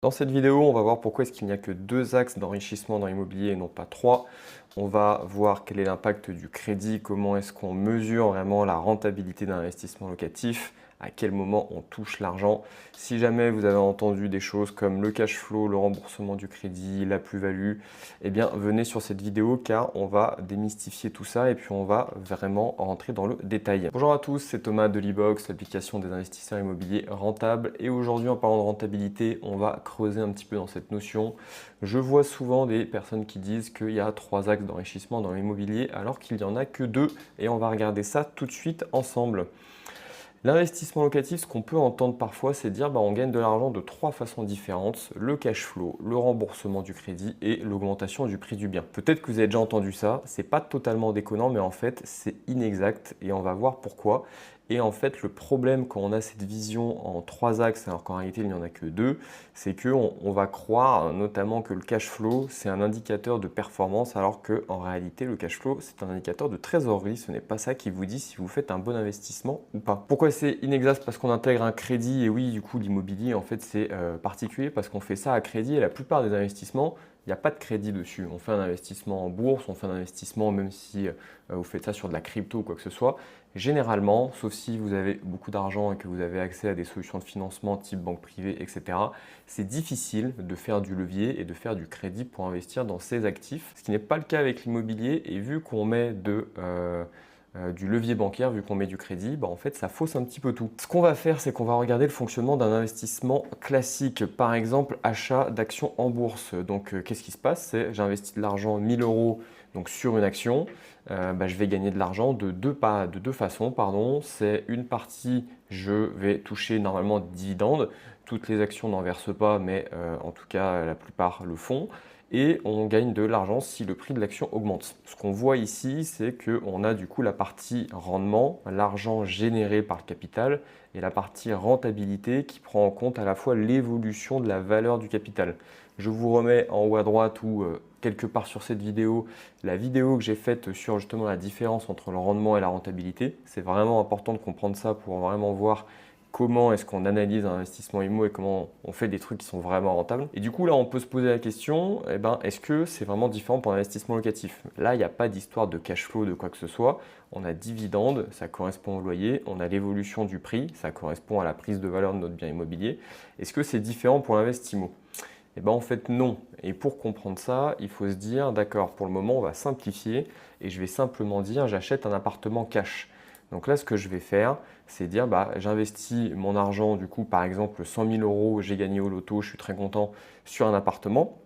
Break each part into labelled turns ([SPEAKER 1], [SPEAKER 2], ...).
[SPEAKER 1] Dans cette vidéo, on va voir pourquoi est-ce qu'il n'y a que deux axes d'enrichissement dans l'immobilier et non pas trois. On va voir quel est l'impact du crédit, comment est-ce qu'on mesure vraiment la rentabilité d'un investissement locatif, à quel moment on touche l'argent. Si jamais vous avez entendu des choses comme le cash flow, le remboursement du crédit, la plus-value, eh bien venez sur cette vidéo car on va démystifier tout ça et puis on va vraiment rentrer dans le détail. Bonjour à tous, c'est Thomas de l'e-box, l'application des investisseurs immobiliers rentables. Et aujourd'hui, en parlant de rentabilité, on va creuser un petit peu dans cette notion. Je vois souvent des personnes qui disent qu'il y a trois axes d'enrichissement dans l'immobilier alors qu'il n'y en a que deux. Et on va regarder ça tout de suite ensemble. L'investissement locatif, ce qu'on peut entendre parfois, c'est dire on gagne de l'argent de trois façons différentes, le cash flow, le remboursement du crédit et l'augmentation du prix du bien. Peut-être que vous avez déjà entendu ça, c'est pas totalement déconnant, mais en fait c'est inexact et on va voir pourquoi. Et en fait, le problème quand on a cette vision en trois axes, alors qu'en réalité il n'y en a que deux, c'est qu'on va croire notamment que le cash flow c'est un indicateur de performance, alors qu'en réalité le cash flow c'est un indicateur de trésorerie. Ce n'est pas ça qui vous dit si vous faites un bon investissement ou pas. Pourquoi c'est inexact? Parce qu'on intègre un crédit et oui, du coup l'immobilier en fait c'est particulier parce qu'on fait ça à crédit et la plupart des investissements il n'y a pas de crédit dessus. On fait un investissement en bourse, on fait un investissement même si vous faites ça sur de la crypto ou quoi que ce soit. Généralement, sauf si vous avez beaucoup d'argent et que vous avez accès à des solutions de financement type banque privée, etc., c'est difficile de faire du levier et de faire du crédit pour investir dans ces actifs, ce qui n'est pas le cas avec l'immobilier. Et vu qu'on met du levier bancaire, vu qu'on met du crédit, en fait, ça fausse un petit peu tout. Ce qu'on va faire, c'est qu'on va regarder le fonctionnement d'un investissement classique. Par exemple, achat d'actions en bourse. Donc, qu'est-ce qui se passe? C'est j'investis de l'argent 1000 euros donc, sur une action. Je vais gagner de l'argent de deux façons. C'est une partie, je vais toucher normalement des dividendes. Toutes les actions n'en versent pas, mais en tout cas, la plupart le font. Et on gagne de l'argent si le prix de l'action augmente. Ce qu'on voit ici, c'est qu'on a du coup la partie rendement, l'argent généré par le capital, et la partie rentabilité qui prend en compte à la fois l'évolution de la valeur du capital. Je vous remets en haut à droite ou quelque part sur cette vidéo, la vidéo que j'ai faite sur justement la différence entre le rendement et la rentabilité. C'est vraiment important de comprendre ça pour vraiment voir comment est-ce qu'on analyse un investissement IMO et comment on fait des trucs qui sont vraiment rentables. Et du coup, là, on peut se poser la question, est-ce que c'est vraiment différent pour l'investissement locatif? Là, il n'y a pas d'histoire de cash flow, de quoi que ce soit. On a dividende, ça correspond au loyer. On a l'évolution du prix, ça correspond à la prise de valeur de notre bien immobilier. Est-ce que c'est différent pour l'investissement? En fait, non. Et pour comprendre ça, il faut se dire, d'accord, pour le moment, on va simplifier et je vais simplement dire, j'achète un appartement cash. Donc là, ce que je vais faire, c'est dire, j'investis mon argent, du coup, par exemple, 100 000 euros, j'ai gagné au loto, je suis très content sur un appartement.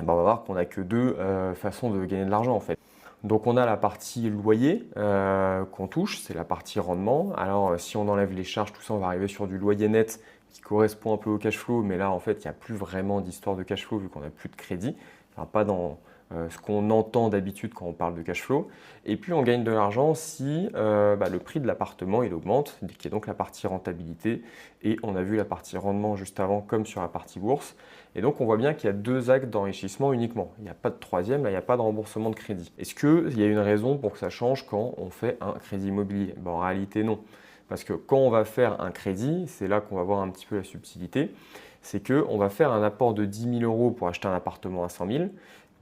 [SPEAKER 1] On va voir qu'on n'a que deux façons de gagner de l'argent, en fait. Donc on a la partie loyer qu'on touche, c'est la partie rendement. Alors si on enlève les charges, tout ça, on va arriver sur du loyer net qui correspond un peu au cash flow, mais là en fait il n'y a plus vraiment d'histoire de cash flow vu qu'on n'a plus de crédit, enfin, pas dans ce qu'on entend d'habitude quand on parle de cash flow. Et puis on gagne de l'argent si le prix de l'appartement il augmente, qui est donc la partie rentabilité, et on a vu la partie rendement juste avant comme sur la partie bourse. Et donc on voit bien qu'il y a deux actes d'enrichissement uniquement. Il n'y a pas de troisième, là il n'y a pas de remboursement de crédit. Est-ce qu'il y a une raison pour que ça change quand on fait un crédit immobilier? En réalité non. Parce que quand on va faire un crédit, c'est là qu'on va voir un petit peu la subtilité, c'est qu'on va faire un apport de 10 000 euros pour acheter un appartement à 100 000,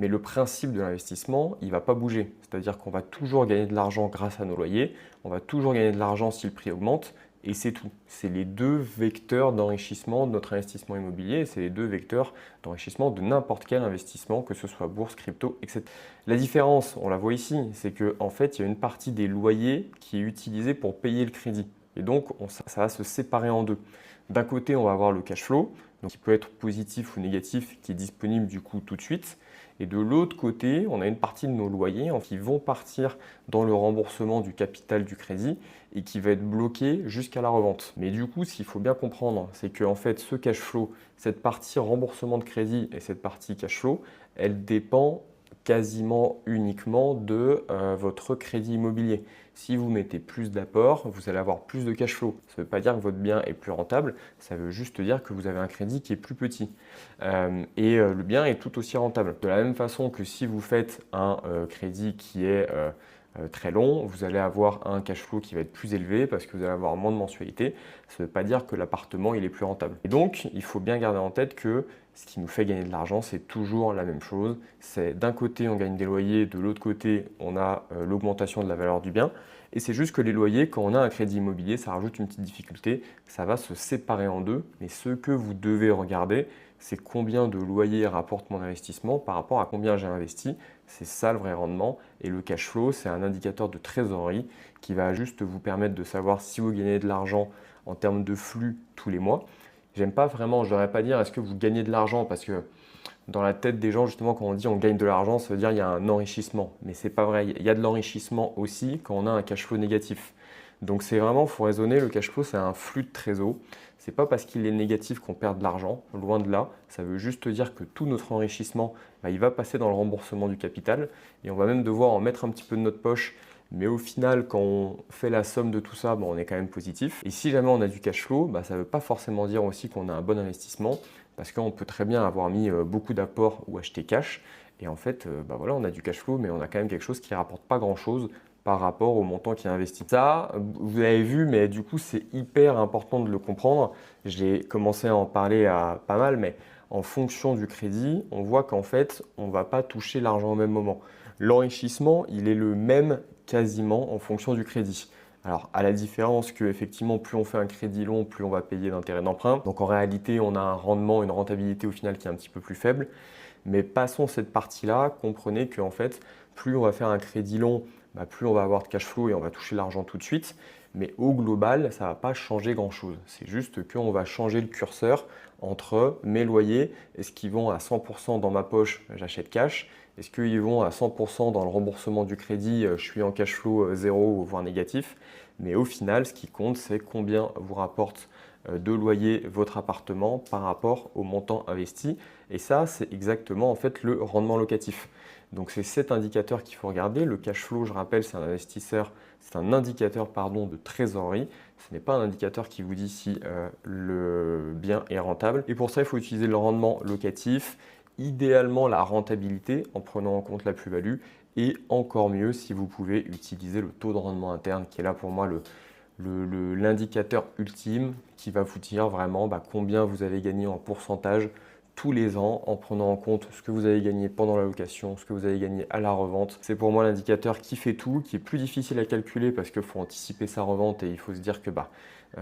[SPEAKER 1] mais le principe de l'investissement, il ne va pas bouger. C'est-à-dire qu'on va toujours gagner de l'argent grâce à nos loyers, on va toujours gagner de l'argent si le prix augmente, et c'est tout. C'est les deux vecteurs d'enrichissement de notre investissement immobilier, c'est les deux vecteurs d'enrichissement de n'importe quel investissement, que ce soit bourse, crypto, etc. La différence, on la voit ici, c'est qu'en fait, il y a une partie des loyers qui est utilisée pour payer le crédit. Et donc, ça va se séparer en deux. D'un côté, on va avoir le cash flow, donc qui peut être positif ou négatif, qui est disponible du coup tout de suite. Et de l'autre côté, on a une partie de nos loyers qui vont partir dans le remboursement du capital du crédit et qui va être bloqué jusqu'à la revente. Mais du coup, ce qu'il faut bien comprendre, c'est que en fait, ce cash flow, cette partie remboursement de crédit et cette partie cash flow, elle dépend quasiment uniquement de votre crédit immobilier. Si vous mettez plus d'apport, vous allez avoir plus de cash flow. Ça ne veut pas dire que votre bien est plus rentable, ça veut juste dire que vous avez un crédit qui est plus petit. Le bien est tout aussi rentable. De la même façon que si vous faites un crédit qui est très long, vous allez avoir un cash flow qui va être plus élevé parce que vous allez avoir moins de mensualités. Ça ne veut pas dire que l'appartement il est plus rentable. Et donc, il faut bien garder en tête que ce qui nous fait gagner de l'argent, c'est toujours la même chose. C'est d'un côté, on gagne des loyers, de l'autre côté, on a l'augmentation de la valeur du bien. Et c'est juste que les loyers, quand on a un crédit immobilier, ça rajoute une petite difficulté. Ça va se séparer en deux. Mais ce que vous devez regarder, c'est combien de loyers rapporte mon investissement par rapport à combien j'ai investi. C'est ça le vrai rendement. Et le cash flow, c'est un indicateur de trésorerie qui va juste vous permettre de savoir si vous gagnez de l'argent en termes de flux tous les mois. J'aime pas vraiment, je ne devrais pas dire est-ce que vous gagnez de l'argent parce que dans la tête des gens, justement, quand on dit on gagne de l'argent, ça veut dire il y a un enrichissement. Mais ce n'est pas vrai. Il y a de l'enrichissement aussi quand on a un cash flow négatif. Donc c'est vraiment, il faut raisonner, le cash flow, c'est un flux de trésor. Ce n'est pas parce qu'il est négatif qu'on perd de l'argent, loin de là. Ça veut juste dire que tout notre enrichissement, il va passer dans le remboursement du capital et on va même devoir en mettre un petit peu de notre poche. Mais au final, quand on fait la somme de tout ça, on est quand même positif. Et si jamais on a du cash flow, ça ne veut pas forcément dire aussi qu'on a un bon investissement parce qu'on peut très bien avoir mis beaucoup d'apports ou acheté cash. Et en fait, voilà, on a du cash flow, mais on a quand même quelque chose qui ne rapporte pas grand-chose par rapport au montant qui est investi. Ça, vous avez vu, mais du coup, c'est hyper important de le comprendre. J'ai commencé à en parler à pas mal, mais en fonction du crédit, on voit qu'en fait, on ne va pas toucher l'argent au même moment. L'enrichissement, il est le même quasiment en fonction du crédit. Alors, à la différence que effectivement, plus on fait un crédit long, plus on va payer d'intérêt d'emprunt. Donc, en réalité, on a un rendement, une rentabilité au final qui est un petit peu plus faible. Mais passons cette partie-là, comprenez qu'en fait, plus on va faire un crédit long, plus on va avoir de cash flow et on va toucher l'argent tout de suite. Mais au global, ça ne va pas changer grand-chose. C'est juste qu'on va changer le curseur entre mes loyers, est-ce qu'ils vont à 100% dans ma poche, j'achète cash, est-ce qu'ils vont à 100% dans le remboursement du crédit, je suis en cash flow zéro ou voire négatif. Mais au final, ce qui compte, c'est combien vous rapporte de loyer votre appartement par rapport au montant investi. Et ça, c'est exactement en fait le rendement locatif. Donc c'est cet indicateur qu'il faut regarder. Le cash flow, je rappelle, c'est un indicateur de trésorerie. Ce n'est pas un indicateur qui vous dit si le bien est rentable. Et pour ça, il faut utiliser le rendement locatif, idéalement la rentabilité en prenant en compte la plus-value et encore mieux si vous pouvez utiliser le taux de rendement interne qui est là pour moi l'indicateur ultime qui va vous dire vraiment combien vous avez gagné en pourcentage tous les ans en prenant en compte ce que vous avez gagné pendant la location, ce que vous avez gagné à la revente. C'est pour moi l'indicateur qui fait tout, qui est plus difficile à calculer parce qu'il faut anticiper sa revente et il faut se dire que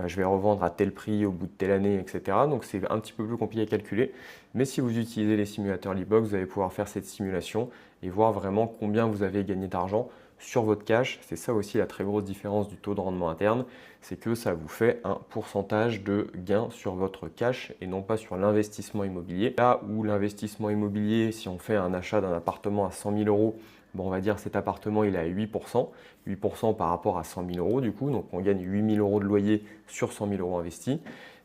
[SPEAKER 1] je vais revendre à tel prix au bout de telle année, etc. Donc c'est un petit peu plus compliqué à calculer. Mais si vous utilisez les simulateurs Leadbox, vous allez pouvoir faire cette simulation et voir vraiment combien vous avez gagné d'argent sur votre cash. C'est ça aussi la très grosse différence du taux de rendement interne, c'est que ça vous fait un pourcentage de gain sur votre cash et non pas sur l'investissement immobilier. Là où l'investissement immobilier, si on fait un achat d'un appartement à 100 000 euros, on va dire cet appartement il est à 8%, 8% par rapport à 100 000 euros du coup, donc on gagne 8 000 euros de loyer sur 100 000 euros investis.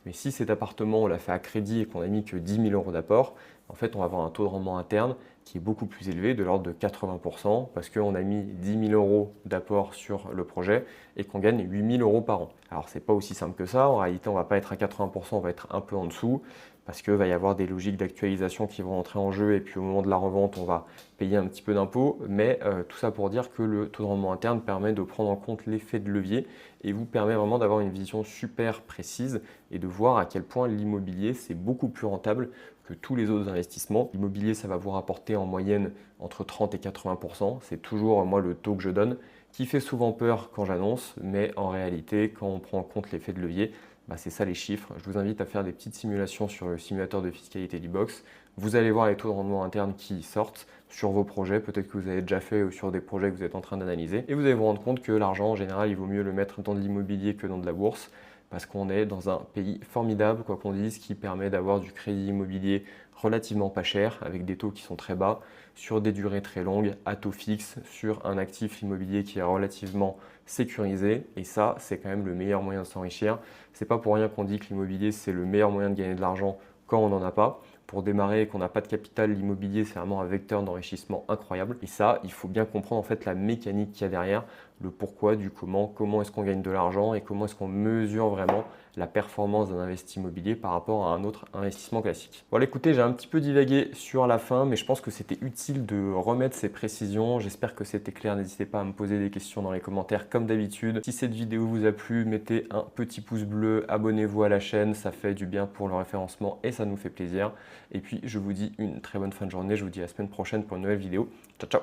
[SPEAKER 1] Mais si cet appartement on l'a fait à crédit et qu'on a mis que 10 000 euros d'apport, en fait on va avoir un taux de rendement interne qui est beaucoup plus élevé, de l'ordre de 80%, parce qu'on a mis 10 000 euros d'apport sur le projet et qu'on gagne 8 000 euros par an. Alors c'est pas aussi simple que ça, en réalité on ne va pas être à 80%, on va être un peu en dessous, parce qu'il va y avoir des logiques d'actualisation qui vont entrer en jeu et puis au moment de la revente on va payer un petit peu d'impôts, mais tout ça pour dire que le taux de rendement interne permet de prendre en compte l'effet de levier et vous permet vraiment d'avoir une vision super précise et de voir à quel point l'immobilier c'est beaucoup plus rentable que tous les autres investissements. L'immobilier ça va vous rapporter en moyenne entre 30 et 80%, c'est toujours moi le taux que je donne, qui fait souvent peur quand j'annonce, mais en réalité quand on prend en compte l'effet de levier, c'est ça les chiffres. Je vous invite à faire des petites simulations sur le simulateur de fiscalité Leadbox. Vous allez voir les taux de rendement interne qui sortent sur vos projets, peut-être que vous avez déjà fait ou sur des projets que vous êtes en train d'analyser. Et vous allez vous rendre compte que l'argent, en général, il vaut mieux le mettre dans de l'immobilier que dans de la bourse, parce qu'on est dans un pays formidable, quoi qu'on dise, qui permet d'avoir du crédit immobilier relativement pas cher, avec des taux qui sont très bas, sur des durées très longues, à taux fixe, sur un actif immobilier qui est relativement sécurisé. Et ça, c'est quand même le meilleur moyen de s'enrichir. C'est pas pour rien qu'on dit que l'immobilier, c'est le meilleur moyen de gagner de l'argent quand on n'en a pas. Pour démarrer et qu'on n'a pas de capital, l'immobilier, c'est vraiment un vecteur d'enrichissement incroyable. Et ça, il faut bien comprendre en fait la mécanique qu'il y a derrière, le pourquoi, du comment est-ce qu'on gagne de l'argent et comment est-ce qu'on mesure vraiment la performance d'un investissement immobilier par rapport à un autre investissement classique. Voilà, écoutez, j'ai un petit peu divagué sur la fin, mais je pense que c'était utile de remettre ces précisions. J'espère que c'était clair. N'hésitez pas à me poser des questions dans les commentaires comme d'habitude. Si cette vidéo vous a plu, mettez un petit pouce bleu, abonnez-vous à la chaîne, ça fait du bien pour le référencement et ça nous fait plaisir. Et puis, je vous dis une très bonne fin de journée. Je vous dis à la semaine prochaine pour une nouvelle vidéo. Ciao, ciao!